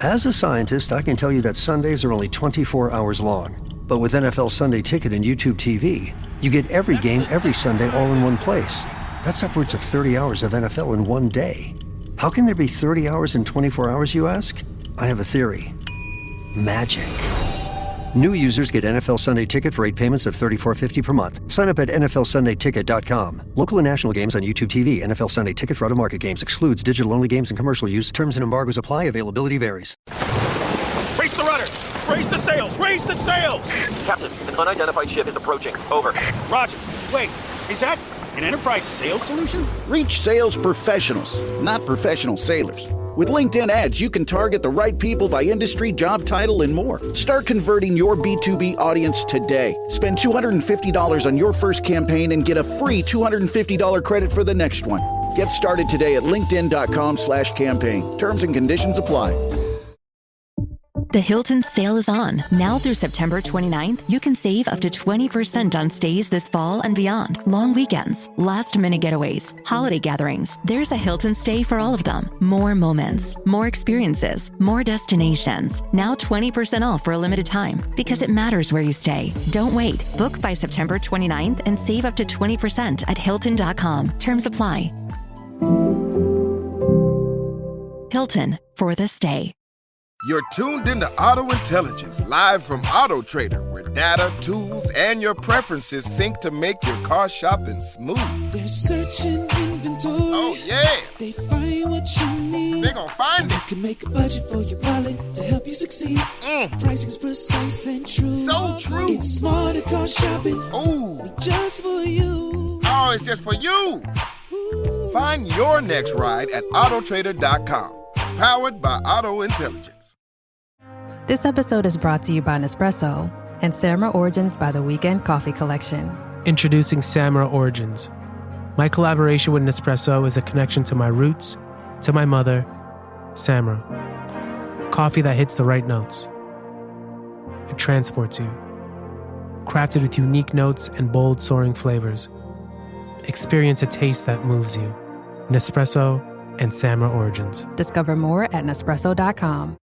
As a scientist, I can tell you that Sundays are only 24 hours long. But with NFL Sunday Ticket and YouTube TV, you get every game every Sunday all in one place. That's upwards of 30 hours of NFL in one day. How can there be 30 hours in 24 hours, you ask? I have a theory. Magic. New users get NFL Sunday Ticket for 8 payments of $34.50 per month. Sign up at NFLSundayTicket.com. Local and national games on YouTube TV. NFL Sunday Ticket for out-of-market games excludes digital-only games and commercial use. Terms and embargoes apply. Availability varies. Raise the rudders! Raise the sails! Raise the sails! Captain, an unidentified ship is approaching. Over. Roger. Wait, is that an enterprise sales solution? Reach sales professionals, not professional sailors. With LinkedIn ads, you can target the right people by industry, job title, and more. Start converting your B2B audience today. Spend $250 on your first campaign and get a free $250 credit for the next one. Get started today at linkedin.com/campaign. Terms and conditions apply. The Hilton sale is on. Now through September 29th, you can save up to 20% on stays this fall and beyond. Long weekends, last-minute getaways, holiday gatherings. There's a Hilton stay for all of them. More moments, more experiences, more destinations. Now 20% off for a limited time because it matters where you stay. Don't wait. Book by September 29th and save up to 20% at Hilton.com. Terms apply. Hilton for the stay. You're tuned into Auto Intelligence, live from Auto Trader, where data, tools, and your preferences sync to make your car shopping smooth. They're searching inventory. Oh, yeah. They find what you need. They're gonna find it. You can make a budget for your wallet to help you succeed. Pricing's precise and true. So true. It's smarter car shopping. Ooh. Just for you. Oh, it's just for you. Ooh. Find your next ride at autotrader.com. Powered by Auto Intelligence. This episode is brought to you by Nespresso and Samra Origins by the Weekend Coffee Collection. Introducing Samra Origins. My collaboration with Nespresso is a connection to my roots, to my mother, Samra. Coffee that hits the right notes. It transports you. Crafted with unique notes and bold soaring flavors. Experience a taste that moves you. Nespresso and Samra Origins. Discover more at Nespresso.com.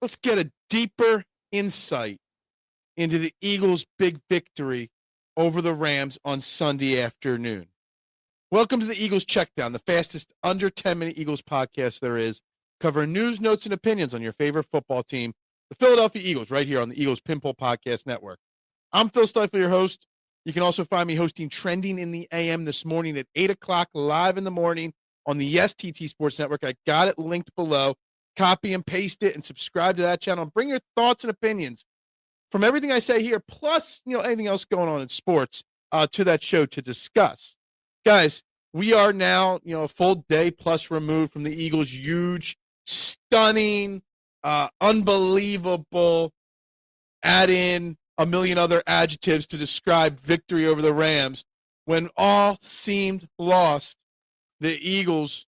Let's get a deeper insight into the Eagles' big victory over the Rams on Sunday afternoon. Welcome to the Eagles Checkdown, the fastest under 10-minute Eagles podcast there is, covering news, notes, and opinions on your favorite football team, the Philadelphia Eagles, right here on the Eagles Pinball Podcast Network. I'm Phil Stifle, your host. You can also find me hosting Trending in the AM this morning at 8 o'clock live in the morning on the STT Sports Network. I got it linked below. Copy and paste it and subscribe to that channel and bring your thoughts and opinions from everything I say here, plus, anything else going on in sports to that show to discuss. Guys, we are now, a full day plus removed from the Eagles' huge, stunning, unbelievable, add in a million other adjectives to describe victory over the Rams. When all seemed lost, the Eagles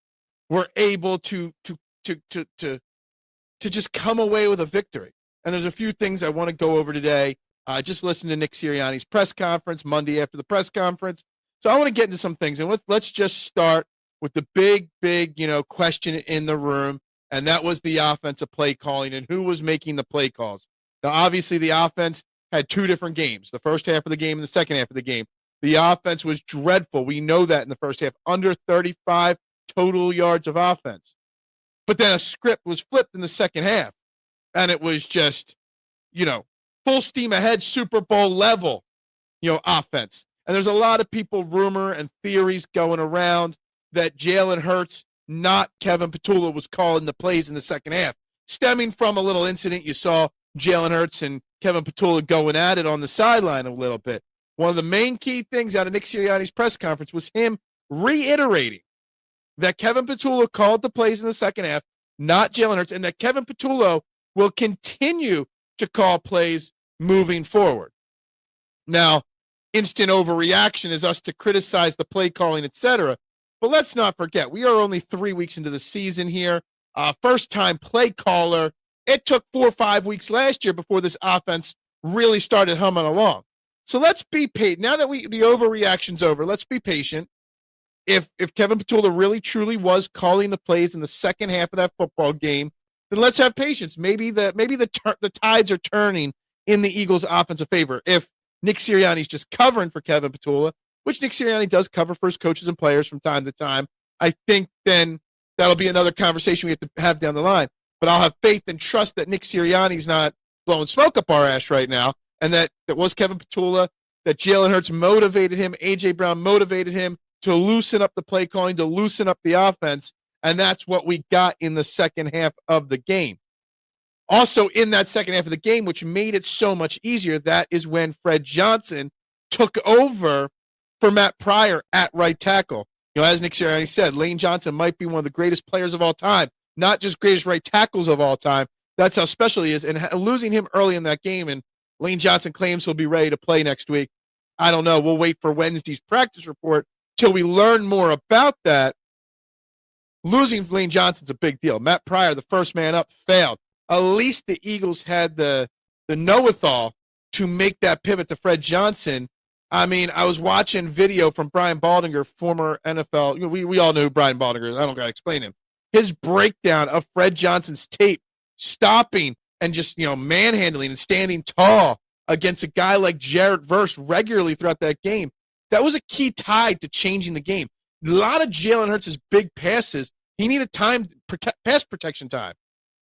were able to just come away with a victory. And there's a few things I want to go over today. I just listened to Nick Sirianni's press conference Monday after the press conference. So I want to get into some things. And let's just start with the big, question in the room. And that was the offensive play calling and who was making the play calls. Now, obviously, the offense had two different games, the first half of the game and the second half of the game. The offense was dreadful. We know that in the first half, under 35 total yards of offense. But then a script was flipped in the second half, and it was just, full steam ahead, Super Bowl level, offense. And there's a lot of people, rumor and theories going around that Jalen Hurts, not Kevin Petula, was calling the plays in the second half, stemming from a little incident you saw Jalen Hurts and Kevin Petula going at it on the sideline a little bit. One of the main key things out of Nick Sirianni's press conference was him reiterating that Kevin Petula called the plays in the second half, not Jalen Hurts, and that Kevin Petula will continue to call plays moving forward. Now, instant overreaction is us to criticize the play calling, etc. But let's not forget, we are only 3 weeks into the season here. First-time play caller. It took 4 or 5 weeks last year before this offense really started humming along. So let's be patient. Now that the overreaction's over, let's be patient. if Kevin Petula really truly was calling the plays in the second half of that football game, then let's have patience. Maybe the tides are turning in the Eagles' offensive favor. If Nick Sirianni's just covering for Kevin Petula, which Nick Sirianni does cover for his coaches and players from time to time, I think then that'll be another conversation we have to have down the line. But I'll have faith and trust that Nick Sirianni's not blowing smoke up our ass right now, and that was Kevin Petula, that Jalen Hurts motivated him, A.J. Brown motivated him to loosen up the play calling, to loosen up the offense, and that's what we got in the second half of the game. Also in that second half of the game, which made it so much easier, that is when Fred Johnson took over for Matt Pryor at right tackle. As Nick Sirianni said, Lane Johnson might be one of the greatest players of all time, not just greatest right tackles of all time. That's how special he is. And losing him early in that game, and Lane Johnson claims he'll be ready to play next week. I don't know. We'll wait for Wednesday's practice report till we learn more about that. Losing Lane Johnson's a big deal. Matt Pryor, the first man up, failed. At least the Eagles had the know-it-all to make that pivot to Fred Johnson. I mean, I was watching video from Brian Baldinger, former NFL. We all know who Brian Baldinger is. I don't got to explain him. His breakdown of Fred Johnson's tape, stopping and just, manhandling and standing tall against a guy like Jarrett Verse regularly throughout that game. That was a key tide to changing the game. A lot of Jalen Hurts' big passes, he needed pass protection time.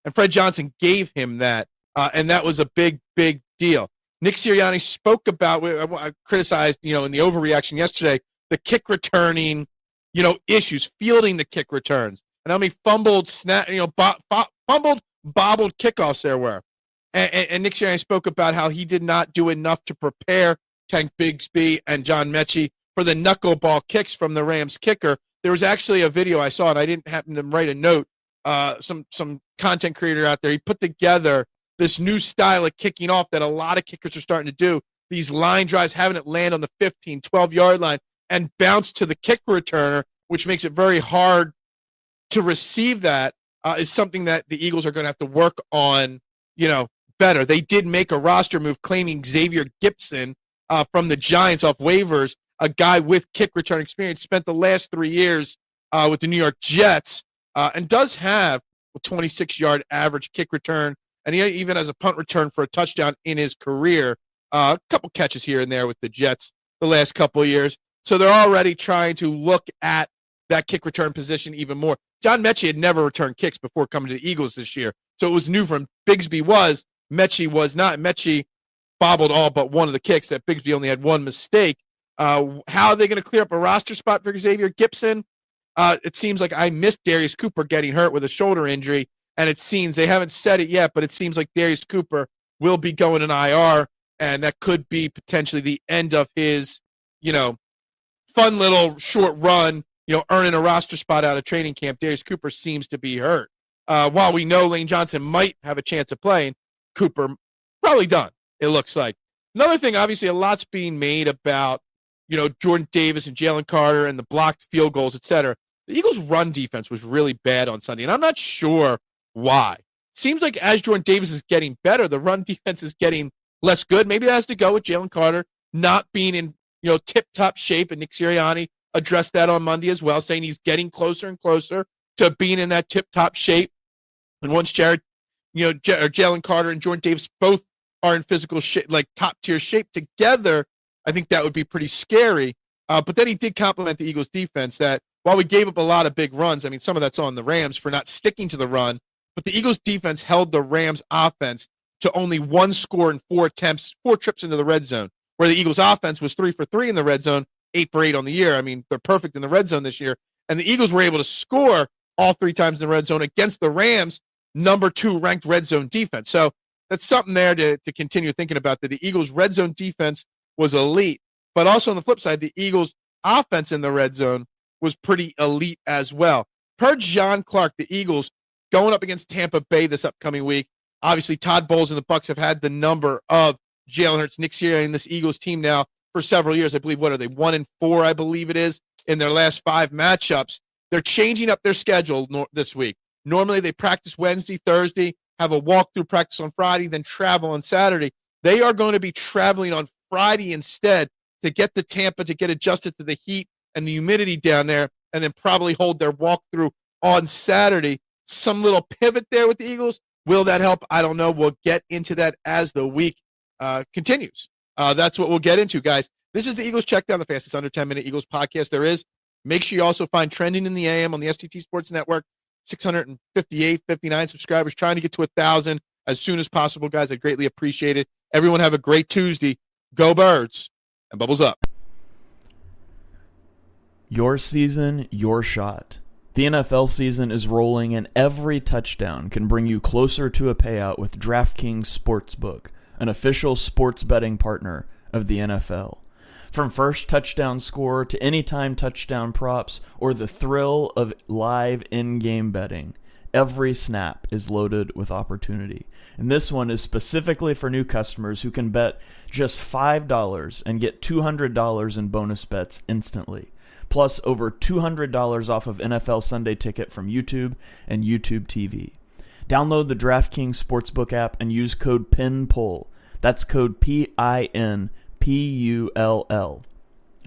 And Fred Johnson gave him that, and that was a big, big deal. Nick Sirianni spoke about, I criticized, in the overreaction yesterday, the kick returning, issues, fielding the kick returns. And how many fumbled, bobbled kickoffs there were. And Nick Sirianni spoke about how he did not do enough to prepare Tank Bigsby and John Mechie for the knuckleball kicks from the Rams kicker. There was actually a video I saw, and I didn't happen to write a note. Some content creator out there, he put together this new style of kicking off that a lot of kickers are starting to do. These line drives, having it land on the 15, 12-yard line and bounce to the kick returner, which makes it very hard to receive that, is something that the Eagles are going to have to work on, better. They did make a roster move claiming Xavier Gipson from the Giants off waivers, a guy with kick return experience, spent the last 3 years with the New York Jets, and does have a 26-yard average kick return, and he even has a punt return for a touchdown in his career. A couple catches here and there with the Jets the last couple of years. So they're already trying to look at that kick return position even more. John Mechie had never returned kicks before coming to the Eagles this year, so it was new for him. Bigsby was, Mechie was not. Mechie bobbled all but one of the kicks. That Bigsby only had one mistake. How are they going to clear up a roster spot for Xavier Gipson? It seems like I missed Darius Cooper getting hurt with a shoulder injury, and it seems they haven't said it yet, but it seems like Darius Cooper will be going in IR, and that could be potentially the end of his, fun little short run, earning a roster spot out of training camp. Darius Cooper seems to be hurt. While we know Lane Johnson might have a chance of playing, Cooper probably done, it looks like. Another thing, obviously, a lot's being made about, Jordan Davis and Jalen Carter and the blocked field goals, et cetera. The Eagles' run defense was really bad on Sunday, and I'm not sure why. Seems like as Jordan Davis is getting better, the run defense is getting less good. Maybe that has to go with Jalen Carter not being in, tip-top shape, and Nick Sirianni addressed that on Monday as well, saying he's getting closer and closer to being in that tip-top shape. And once Jalen Carter and Jordan Davis both are in physical shape, like top-tier shape together, I think that would be pretty scary. But then he did compliment the Eagles' defense that while we gave up a lot of big runs, I mean, some of that's on the Rams for not sticking to the run, but the Eagles' defense held the Rams' offense to only one score in 4 attempts, 4 trips into the red zone, where the Eagles' offense was 3 for 3 in the red zone, 8 for 8 on the year. I mean, they're perfect in the red zone this year. And the Eagles were able to score all 3 times in the red zone against the Rams' number 2 ranked red zone defense. So that's something there to continue thinking about, that the Eagles' red zone defense was elite. But also on the flip side, the Eagles' offense in the red zone was pretty elite as well. Per John Clark, the Eagles going up against Tampa Bay this upcoming week. Obviously, Todd Bowles and the Bucs have had the number of Jalen Hurts, Nick Sirianni, and this Eagles team now for several years. I believe, what are they, 1-4, I believe it is, in their last 5 matchups. They're changing up their schedule this week. Normally, they practice Wednesday, Thursday, have a walkthrough practice on Friday, then travel on Saturday. They are going to be traveling on Friday instead to get to Tampa, to get adjusted to the heat and the humidity down there, and then probably hold their walkthrough on Saturday. Some little pivot there with the Eagles. Will that help? I don't know. We'll get into that as the week continues. That's what we'll get into, guys. This is the Eagles Checkdown, the fastest under 10-minute Eagles podcast there is. Make sure you also find Trending in the AM on the STT Sports Network. 658, 59 subscribers, trying to get to 1,000 as soon as possible, guys. I greatly appreciate it. Everyone have a great Tuesday. Go Birds, and bubbles up. Your season, your shot. The NFL season is rolling, and every touchdown can bring you closer to a payout with DraftKings Sportsbook, an official sports betting partner of the NFL. From first touchdown score to anytime touchdown props or the thrill of live in-game betting, every snap is loaded with opportunity. And this one is specifically for new customers who can bet just $5 and get $200 in bonus bets instantly. Plus over $200 off of NFL Sunday Ticket from YouTube and YouTube TV. Download the DraftKings Sportsbook app and use code PINPULL. That's code PINPULL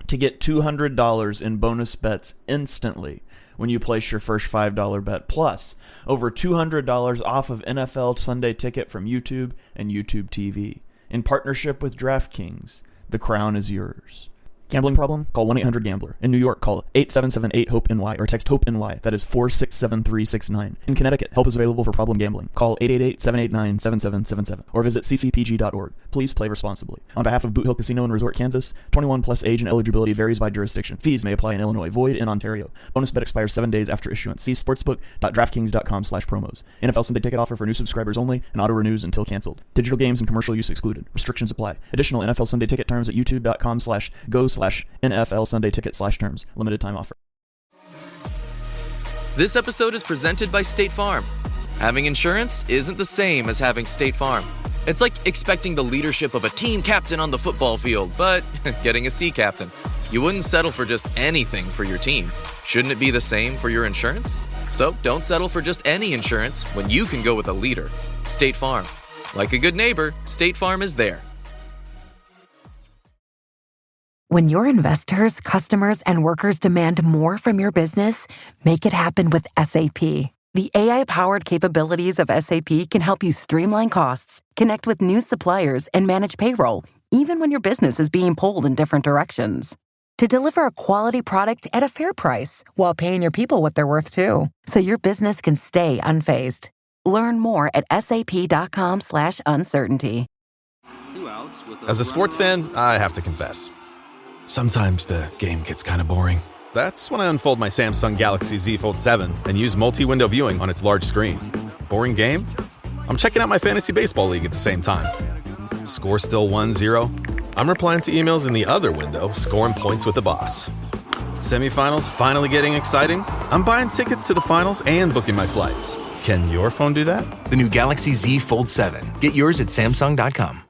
to get $200 in bonus bets instantly when you place your first $5 bet. Plus over $200 off of NFL Sunday Ticket from YouTube and YouTube TV. In partnership with DraftKings, the crown is yours. Gambling problem? Call 1-800-GAMBLER. In New York, call 8778-HOPE-NY or text HOPE-NY. That is 467-369. In Connecticut, help is available for problem gambling. Call 888-789-7777 or visit ccpg.org. Please play responsibly. On behalf of Boot Hill Casino and Resort, Kansas, 21 plus age and eligibility varies by jurisdiction. Fees may apply in Illinois, void in Ontario. Bonus bet expires 7 days after issuance. See sportsbook.draftkings.com/promos. NFL Sunday Ticket offer for new subscribers only and auto renews until canceled. Digital games and commercial use excluded. Restrictions apply. Additional NFL Sunday Ticket terms at youtube.com/go/NFL Sunday Ticket/terms. Limited time offer. This episode is presented by State Farm. Having insurance isn't the same as having State Farm. It's like expecting the leadership of a team captain on the football field, but getting a sea captain. You wouldn't settle for just anything for your team. Shouldn't it be the same for your insurance? So don't settle for just any insurance when you can go with a leader. State Farm. Like a good neighbor, State Farm is there. When your investors, customers, and workers demand more from your business, make it happen with SAP. The AI-powered capabilities of SAP can help you streamline costs, connect with new suppliers, and manage payroll, even when your business is being pulled in different directions. To deliver a quality product at a fair price while paying your people what they're worth too, so your business can stay unfazed. Learn more at sap.com/uncertainty. As a sports fan, I have to confess. Sometimes the game gets kind of boring. That's when I unfold my Samsung Galaxy Z Fold 7 and use multi-window viewing on its large screen. Boring game? I'm checking out my fantasy baseball league at the same time. Score still 1-0? I'm replying to emails in the other window, scoring points with the boss. Semifinals finally getting exciting? I'm buying tickets to the finals and booking my flights. Can your phone do that? The new Galaxy Z Fold 7. Get yours at Samsung.com.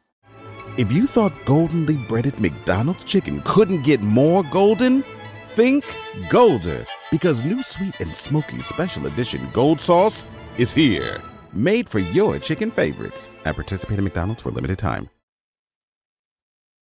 If you thought goldenly breaded McDonald's chicken couldn't get more golden, think Golder, because new sweet and smoky special edition gold sauce is here. Made for your chicken favorites at participating McDonald's for a limited time.